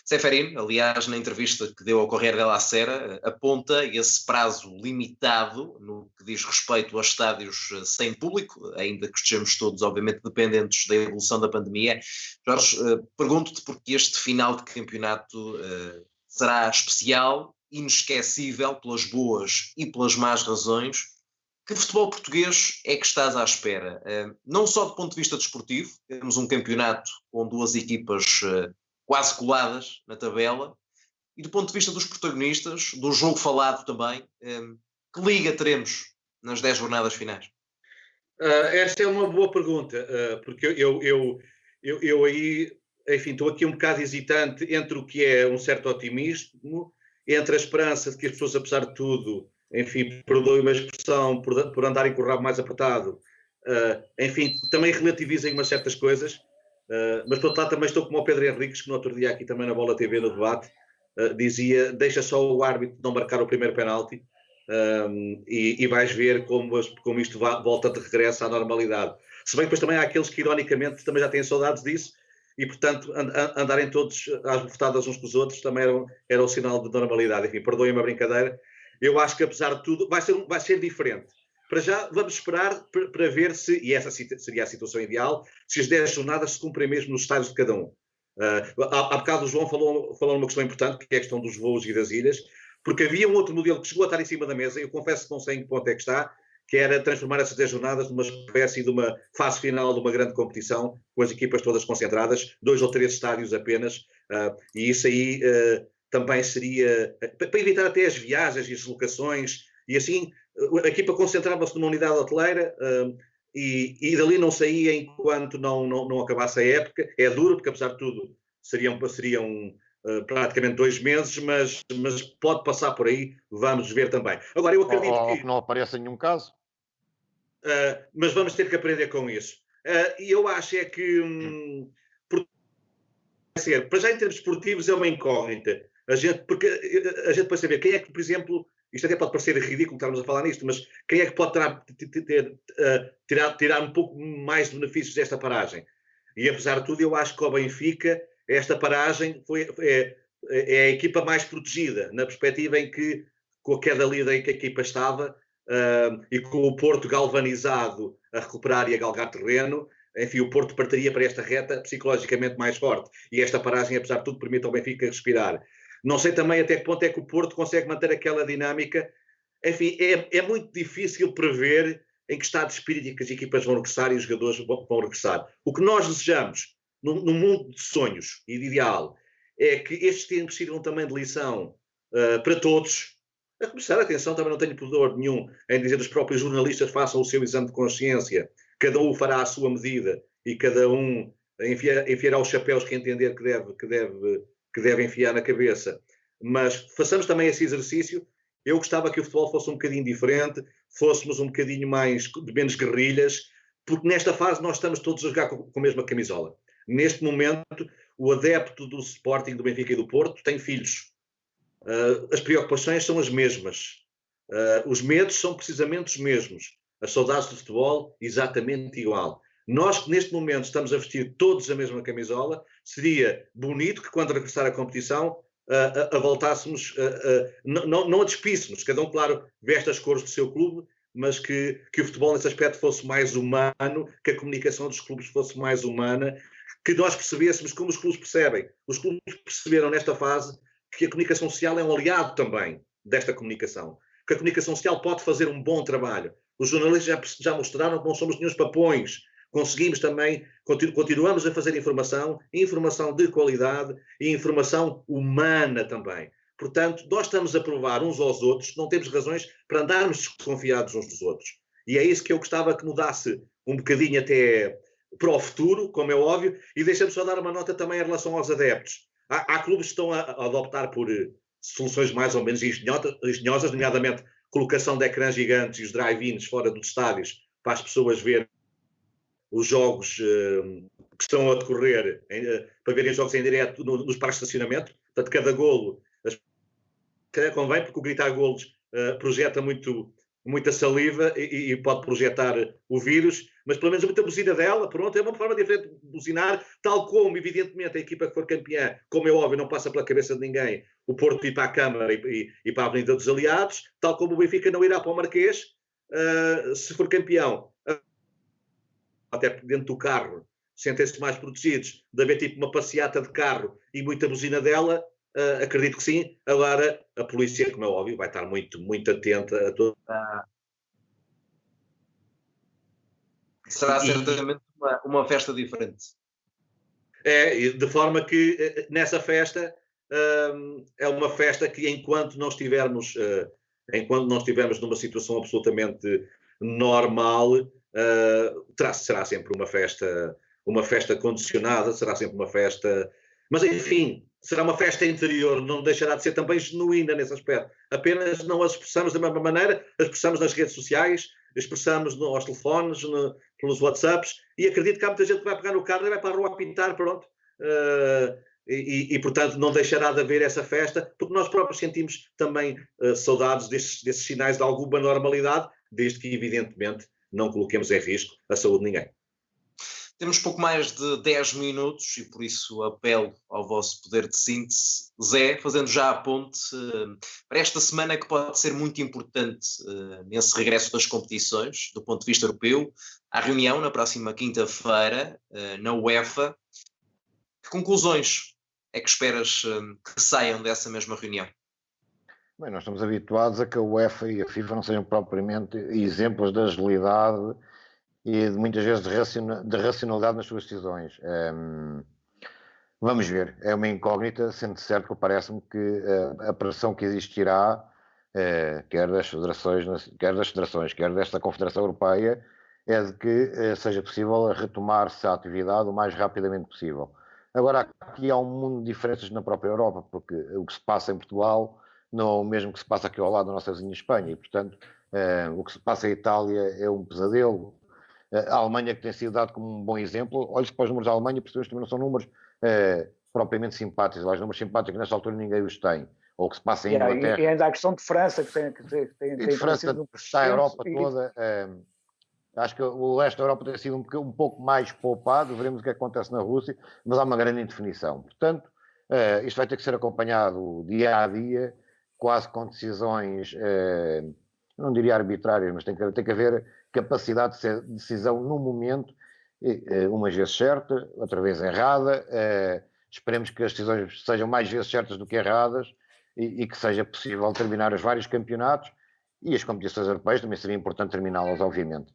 Ceferino, aliás, na entrevista que deu ao Corriere della Sera, aponta esse prazo limitado no que diz respeito a estádios sem público, ainda que estejamos todos, obviamente, dependentes da evolução da pandemia. Jorge, pergunto-te porque este final de campeonato será especial, inesquecível pelas boas e pelas más razões. Que futebol português é que estás à espera? Não só do ponto de vista desportivo, temos um campeonato com 2 equipas quase coladas na tabela, e do ponto de vista dos protagonistas, do jogo falado também, que liga teremos nas 10 jornadas finais? Esta é uma boa pergunta, porque eu aí, enfim, estou aqui um bocado hesitante entre o que é um certo otimismo, entre a esperança de que as pessoas, apesar de tudo, enfim, perdoem-me a expressão, por andarem com o rabo mais apertado, enfim, também relativizem umas certas coisas, mas por outro lado também estou como o Pedro Henriques, que no outro dia aqui também na Bola TV, no debate, dizia, deixa só o árbitro não marcar o primeiro penalti, e vais ver como isto volta de regresso à normalidade. Se bem que depois também há aqueles que ironicamente também já têm saudades disso, e portanto andarem todos às bofetadas uns com os outros também era um sinal de normalidade. Enfim, perdoem-me a brincadeira. Eu acho que apesar de tudo vai ser diferente. Para já vamos esperar para ver se, e essa seria a situação ideal, se as 10 jornadas se cumprem mesmo nos estádios de cada um. Há bocado o João falou numa questão importante, que é a questão dos voos e das ilhas, porque havia um outro modelo que chegou a estar em cima da mesa, eu confesso que não sei em que ponto é que está, que era transformar essas 10 jornadas numa espécie de uma fase final de uma grande competição, com as equipas todas concentradas, 2 ou 3 estádios apenas, e isso aí também seria, para evitar até as viagens e as deslocações, e assim a equipa concentrava-se numa unidade hoteleira e dali não saía enquanto não acabasse a época. É duro, porque apesar de tudo seriam praticamente 2 meses, mas pode passar por aí, vamos ver também. Agora, eu acredito que não apareça nenhum caso. Mas vamos ter que aprender com isso. E eu acho é que para já em termos esportivos é uma incógnita. Porque a gente pode saber quem é que, por exemplo, isto até pode parecer ridículo estarmos a falar nisto, mas quem é que pode tirar um pouco mais de benefícios desta paragem? E apesar de tudo, eu acho que ao Benfica esta paragem é a equipa mais protegida, na perspectiva em que, com a queda livre em que a equipa estava, e com o Porto galvanizado a recuperar e a galgar terreno, enfim, o Porto partiria para esta reta psicologicamente mais forte. E esta paragem, apesar de tudo, permite ao Benfica respirar. Não sei também até que ponto é que o Porto consegue manter aquela dinâmica. Enfim, é muito difícil prever em que estado de espírito que as equipas vão regressar e os jogadores vão regressar. O que nós desejamos, num mundo de sonhos e de ideal, é que estes tempos sirvam também de lição para todos. A começar, atenção, também não tenho pudor nenhum em dizer que os próprios jornalistas façam o seu exame de consciência. Cada um fará a sua medida e cada um enfiará os chapéus que entender que deve enfiar na cabeça. Mas façamos também esse exercício. Eu gostava que o futebol fosse um bocadinho diferente, fôssemos um bocadinho de menos guerrilhas, porque nesta fase nós estamos todos a jogar com a mesma camisola. Neste momento, o adepto do Sporting, do Benfica e do Porto tem filhos. As preocupações são as mesmas. Os medos são precisamente os mesmos. As saudades do futebol, exatamente igual. Nós, que neste momento estamos a vestir todos a mesma camisola, seria bonito que quando regressar à competição a voltássemos, não a despíssemos, cada um, claro, veste as cores do seu clube, mas que o futebol nesse aspecto fosse mais humano, que a comunicação dos clubes fosse mais humana, que nós percebêssemos como os clubes percebem. Os clubes perceberam nesta fase que a comunicação social é um aliado também desta comunicação, que a comunicação social pode fazer um bom trabalho. Os jornalistas já mostraram que não somos nenhum papões. Conseguimos também, continuamos a fazer informação de qualidade e informação humana também. Portanto, nós estamos a provar uns aos outros que não temos razões para andarmos desconfiados uns dos outros. E é isso que eu gostava que mudasse um bocadinho até para o futuro, como é óbvio, e deixa-me só dar uma nota também em relação aos adeptos. Há clubes que estão a adoptar por soluções mais ou menos engenhosas, nomeadamente colocação de ecrãs gigantes e os drive-ins fora dos estádios para as pessoas verem os jogos que estão a decorrer, para verem os jogos em direto nos parques de estacionamento. Portanto, cada golo convém, porque o gritar golos projeta muita saliva e pode projetar o vírus, mas pelo menos muita buzina dela, pronto, é uma forma diferente de buzinar, tal como, evidentemente, a equipa que for campeã, como é óbvio, não passa pela cabeça de ninguém o Porto ir para a Câmara e para a Avenida dos Aliados, tal como o Benfica não irá para o Marquês, se for campeão, até dentro do carro, sentem-se mais protegidos, de haver tipo uma passeata de carro e muita buzina dela, acredito que sim. Agora, a polícia, como é óbvio, vai estar muito, muito atenta a todo. Será certamente uma festa diferente. De forma que nessa festa é uma festa que enquanto não estivermos numa situação absolutamente normal, será sempre uma festa condicionada, será sempre uma festa, mas enfim, será uma festa interior, não deixará de ser também genuína nesse aspecto. Apenas não as expressamos da mesma maneira, as expressamos nas redes sociais, expressamos aos telefones, pelos WhatsApps, e acredito que há muita gente que vai pegar no carro e vai para a rua a pintar, pronto. Portanto, não deixará de haver essa festa, porque nós próprios sentimos também saudades desses sinais de alguma normalidade, desde que, evidentemente, não coloquemos em risco a saúde de ninguém. Temos pouco mais de 10 minutos e por isso apelo ao vosso poder de síntese. Zé, fazendo já a ponte para esta semana que pode ser muito importante nesse regresso das competições, do ponto de vista europeu, à reunião na próxima quinta-feira na UEFA. Que conclusões é que esperas que saiam dessa mesma reunião? Bem, nós estamos habituados a que a UEFA e a FIFA não sejam propriamente exemplos de agilidade e de muitas vezes de racionalidade nas suas decisões. Vamos ver, é uma incógnita, sendo certo que parece-me que a pressão que existirá, quer das federações, quer desta Confederação Europeia, é de que seja possível retomar-se a atividade o mais rapidamente possível. Agora, aqui há um mundo de diferenças na própria Europa, porque o que se passa em Portugal não é o mesmo que se passa aqui ao lado da nossa vizinha Espanha, e, portanto, o que se passa em Itália é um pesadelo. A Alemanha, que tem sido dado como um bom exemplo, olhe-se para os números da Alemanha, percebemos que também não são números propriamente simpáticos. Os números simpáticos nesta altura ninguém os tem. Ou o que se passa em Inglaterra. E ainda a questão de França, que tem França está a Europa toda. Acho que o resto da Europa tem sido um pouco mais poupado, veremos o que acontece na Rússia, mas há uma grande indefinição. Portanto, isto vai ter que ser acompanhado dia a dia, quase com decisões não diria arbitrárias, mas tem que haver capacidade de decisão no momento, umas vezes certa, outra vez errada. Esperemos que as decisões sejam mais vezes certas do que erradas e que seja possível terminar os vários campeonatos, e as competições europeias também seria importante terminá-las, obviamente.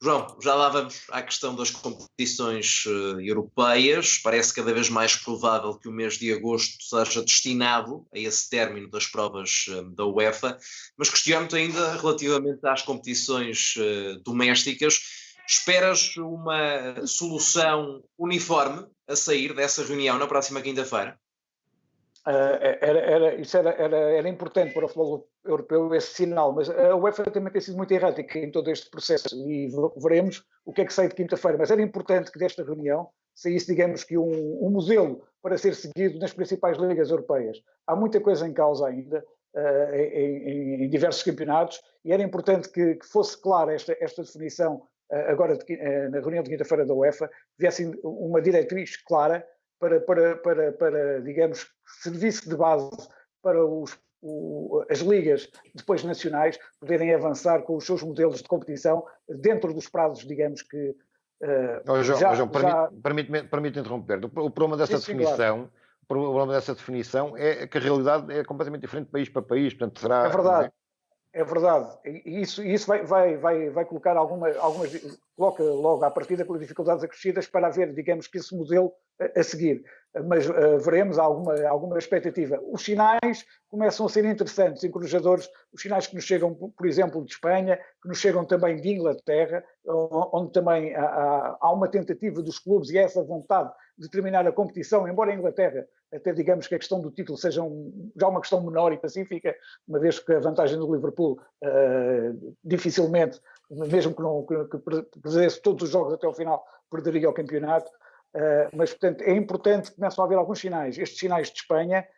João, já lá vamos à questão das competições europeias. Parece cada vez mais provável que o mês de agosto seja destinado a esse término das provas da UEFA, mas questiono-te ainda relativamente às competições domésticas. Esperas uma solução uniforme a sair dessa reunião na próxima quinta-feira? Era importante para o futebol europeu esse sinal, mas a UEFA também tem sido muito errática em todo este processo e veremos o que é que sai de quinta-feira. Mas era importante que desta reunião saísse, digamos que um modelo para ser seguido nas principais ligas europeias. Há muita coisa em causa ainda em diversos campeonatos e era importante que fosse clara esta definição agora na reunião de quinta-feira da UEFA, viesse uma diretriz clara para digamos, serviço de base para as ligas depois nacionais poderem avançar com os seus modelos de competição dentro dos prazos, digamos que... João, permite interromper. O problema dessa definição... Claro. O problema dessa definição é que a realidade é completamente diferente de país para país, portanto será... É verdade. É verdade, e isso vai colocar coloca logo à partida com dificuldades acrescidas para haver, digamos que esse modelo a seguir, mas veremos alguma expectativa. Os sinais começam a ser interessantes, encorajadores, os sinais que nos chegam, por exemplo, de Espanha, que nos chegam também de Inglaterra, onde também há uma tentativa dos clubes e essa vontade de terminar a competição, embora a Inglaterra até digamos que a questão do título seja já uma questão menor e pacífica, uma vez que a vantagem do Liverpool dificilmente, mesmo que perdesse todos os jogos até ao final, perderia o campeonato, mas portanto é importante que começem a haver alguns sinais. Estes sinais de Espanha,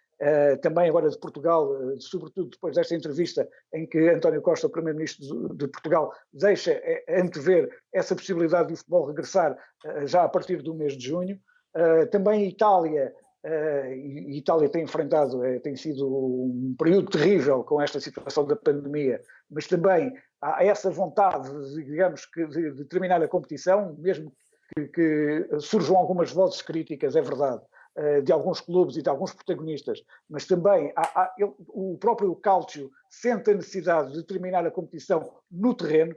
também agora de Portugal, sobretudo depois desta entrevista em que António Costa, o primeiro-ministro de Portugal, deixa antever essa possibilidade de o futebol regressar já a partir do mês de junho. Também Itália tem sido um período terrível com esta situação da pandemia, mas também há essa vontade, digamos, de terminar a competição, mesmo que surjam algumas vozes críticas, é verdade, de alguns clubes e de alguns protagonistas, mas também o próprio Calcio sente a necessidade de terminar a competição no terreno.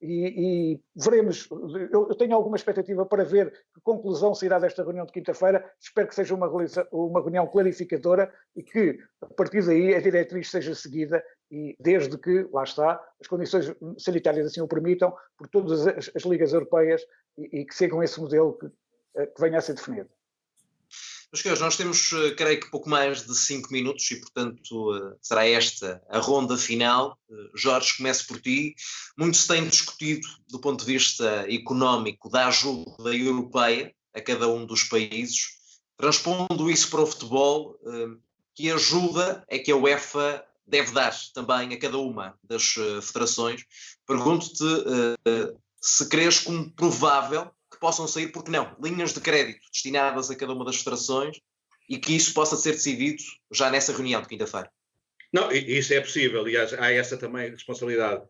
E veremos, eu tenho alguma expectativa para ver que conclusão sairá desta reunião de quinta-feira. Espero que seja uma reunião clarificadora e que, a partir daí, a diretriz seja seguida e desde que, lá está, as condições sanitárias assim o permitam, por todas as ligas europeias e que sigam esse modelo que venha a ser definido. Meus senhores, nós temos, creio que, pouco mais de 5 minutos e, portanto, será esta a ronda final. Jorge, começo por ti. Muito se tem discutido, do ponto de vista económico, da ajuda europeia a cada um dos países. Transpondo isso para o futebol, que ajuda é que a UEFA deve dar também a cada uma das federações? Pergunto-te se crês como provável que possam sair, porque não, linhas de crédito destinadas a cada uma das federações e que isso possa ser decidido já nessa reunião de quinta-feira. Não, isso é possível. Aliás, há essa também responsabilidade,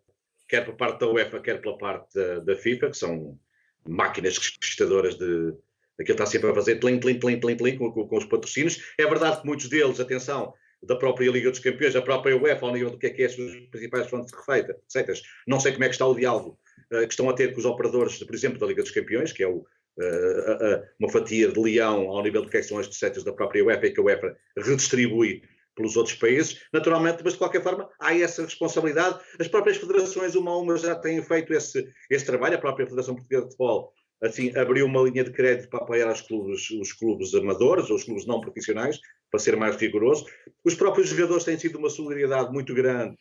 quer por parte da UEFA, quer pela parte da FIFA, que são máquinas registadoras daquilo que está sempre a fazer, com os patrocínios. É verdade que muitos deles, atenção, da própria Liga dos Campeões, da própria UEFA, ao nível do que é as suas principais fontes de receitas. Não sei como é que está o diálogo que estão a ter com os operadores, por exemplo, da Liga dos Campeões, que é uma fatia de leão ao nível do que são as receitas da própria UEFA e que a UEFA redistribui pelos outros países, naturalmente, mas de qualquer forma há essa responsabilidade. As próprias federações, uma a uma, já têm feito esse trabalho. A própria Federação Portuguesa de Futebol, assim, abriu uma linha de crédito para apoiar os clubes amadores, ou os clubes não profissionais, para ser mais rigoroso. Os próprios jogadores têm sido uma solidariedade muito grande.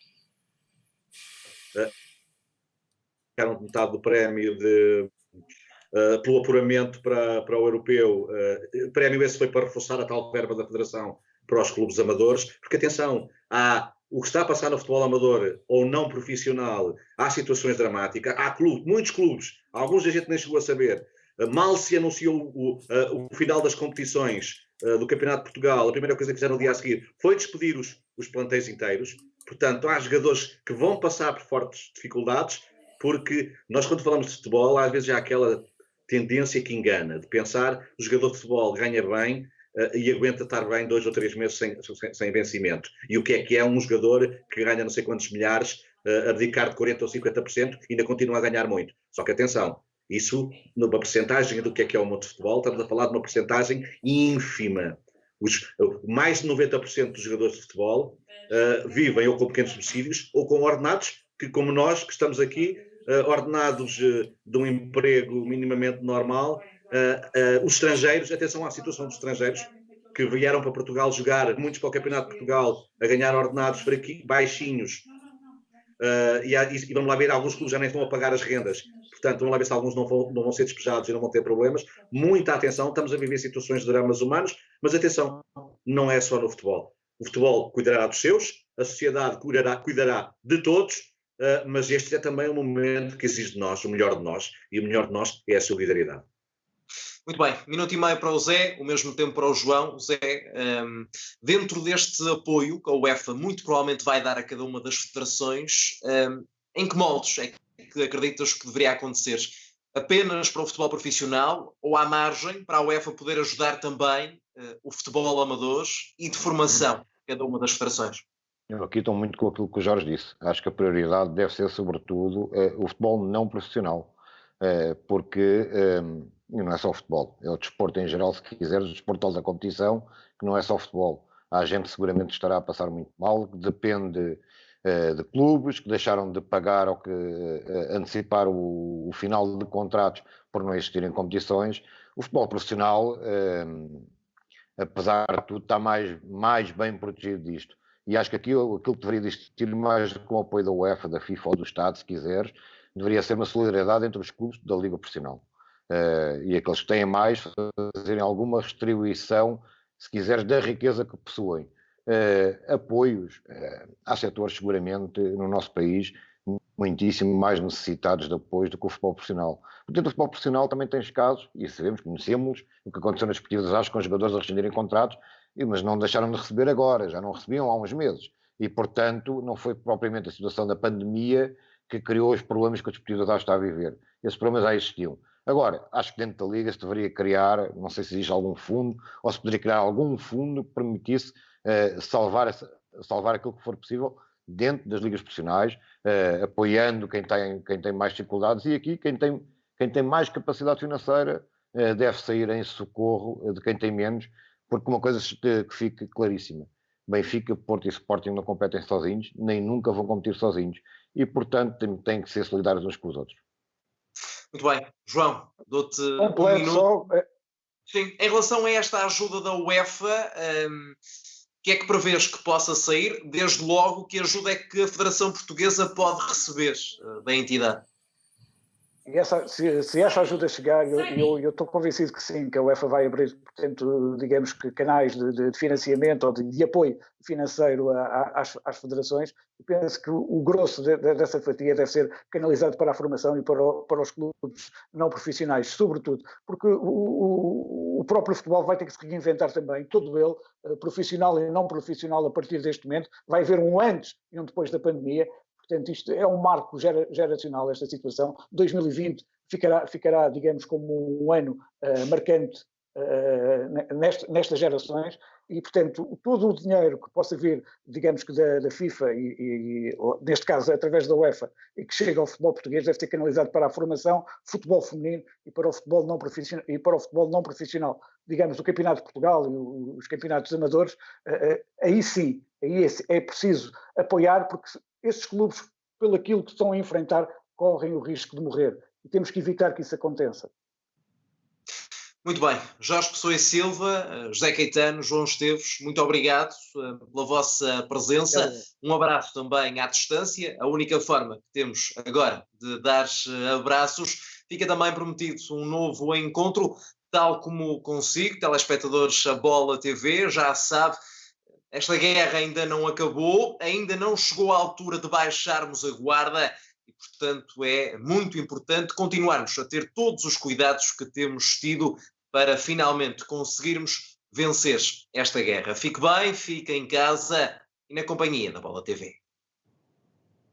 Ficaram metade do prémio pelo apuramento para o europeu. O prémio esse foi para reforçar a tal verba da Federação para os clubes amadores, porque atenção, o que está a passar no futebol amador ou não profissional, há situações dramáticas, há muitos clubes, alguns a gente nem chegou a saber, mal se anunciou o final das competições do Campeonato de Portugal, a primeira coisa que fizeram no dia a seguir foi despedir os plantéis inteiros. Portanto, há jogadores que vão passar por fortes dificuldades, porque nós, quando falamos de futebol, às vezes há aquela tendência que engana, de pensar que o jogador de futebol ganha bem e aguenta estar bem 2 ou 3 meses sem vencimento. E o que é um jogador que ganha não sei quantos milhares, a dedicar de 40% ou 50% e ainda continua a ganhar muito. Só que atenção, isso, numa percentagem do que é o mundo de futebol, estamos a falar de uma percentagem ínfima. Mais de 90% dos jogadores de futebol vivem ou com pequenos subsídios ou com ordenados, que como nós, que estamos aqui, ordenados de um emprego minimamente normal. Os estrangeiros, atenção à situação dos estrangeiros, que vieram para Portugal jogar, muitos para o Campeonato de Portugal, a ganhar ordenados baixinhos. E vamos lá ver, alguns clubes já nem estão a pagar as rendas. Portanto, vamos lá ver se alguns não vão ser despejados e não vão ter problemas. Muita atenção, estamos a viver situações de dramas humanos, mas atenção, não é só no futebol. O futebol cuidará dos seus, a sociedade cuidará de todos, mas este é também um momento que exige de nós, o melhor de nós, e o melhor de nós é a solidariedade. Muito bem, 1,5 minuto para o Zé, o mesmo tempo para o João. Zé, dentro deste apoio que a UEFA muito provavelmente vai dar a cada uma das federações, em que moldes é que acreditas que deveria acontecer? Apenas para o futebol profissional ou há margem para a UEFA poder ajudar também o futebol amador e de formação de cada uma das federações? Eu aqui estou muito com aquilo que o Jorge disse. Acho que a prioridade deve ser, sobretudo, o futebol não profissional, porque não é só o futebol, é o desporto em geral, se quiseres, o desporto da competição, que não é só futebol. Há gente que seguramente estará a passar muito mal, que depende de clubes que deixaram de pagar ou que antecipar o final de contratos por não existirem competições. O futebol profissional, apesar de tudo, está mais bem protegido disto. E acho que aquilo que deveria existir mais com o apoio da UEFA, da FIFA ou do Estado, se quiseres, deveria ser uma solidariedade entre os clubes da Liga Profissional. E aqueles que têm mais, fazerem alguma distribuição, se quiseres, da riqueza que possuem. Apoios. Há setores, seguramente, no nosso país, muitíssimo mais necessitados de apoios do que o futebol profissional. Portanto, o futebol profissional também tem casos, e sabemos, conhecemos o que aconteceu nas Desportivas Aves com os jogadores a rescindirem contratos, mas não deixaram de receber agora, já não recebiam há uns meses. E, portanto, não foi propriamente a situação da pandemia que criou os problemas que a Desportivas Aves está a viver. Esses problemas já existiam. Agora, acho que dentro da Liga se deveria criar, não sei se existe algum fundo, ou se poderia criar algum fundo que permitisse salvar aquilo que for possível dentro das ligas profissionais, apoiando quem tem mais dificuldades, e aqui quem tem mais capacidade financeira deve sair em socorro de quem tem menos, porque uma coisa que fique claríssima: Benfica, Porto e Sporting não competem sozinhos, nem nunca vão competir sozinhos, e portanto têm que ser solidários uns com os outros. Muito bem, João, dou-te um minuto. Sim, em relação a esta ajuda da UEFA, que é que prevês que possa sair? Desde logo, que ajuda é que a Federação Portuguesa pode receber da entidade? Se essa ajuda chegar, eu estou convencido que sim, que a UEFA vai abrir, portanto, digamos que canais de financiamento ou de apoio financeiro às federações. Eu penso que o grosso dessa fatia deve ser canalizado para a formação e para os clubes não profissionais, sobretudo, porque o próprio futebol vai ter que se reinventar também, todo ele, profissional e não profissional, a partir deste momento. Vai haver um antes e um depois da pandemia. Portanto, isto é um marco geracional, esta situação. 2020 ficará, digamos, como um ano marcante nestas gerações e, portanto, todo o dinheiro que possa vir, digamos que da FIFA e, neste caso, através da UEFA, e que chega ao futebol português, deve ser canalizado para a formação, futebol feminino e para o futebol não profissional, digamos, o Campeonato de Portugal e os campeonatos amadores. Aí sim, aí é preciso apoiar, porque esses clubes, pelo aquilo que estão a enfrentar, correm o risco de morrer. E temos que evitar que isso aconteça. Muito bem. Jorge Pessoa e Silva, José Caetano, João Esteves, muito obrigado pela vossa presença. Um abraço também à distância. A única forma que temos agora de dar abraços. Fica também prometido um novo encontro, tal como consigo, telespectadores a Bola TV, já sabe. Esta guerra ainda não acabou, ainda não chegou à altura de baixarmos a guarda e, portanto, é muito importante continuarmos a ter todos os cuidados que temos tido para finalmente conseguirmos vencer esta guerra. Fique bem, fique em casa e na companhia da Bola TV.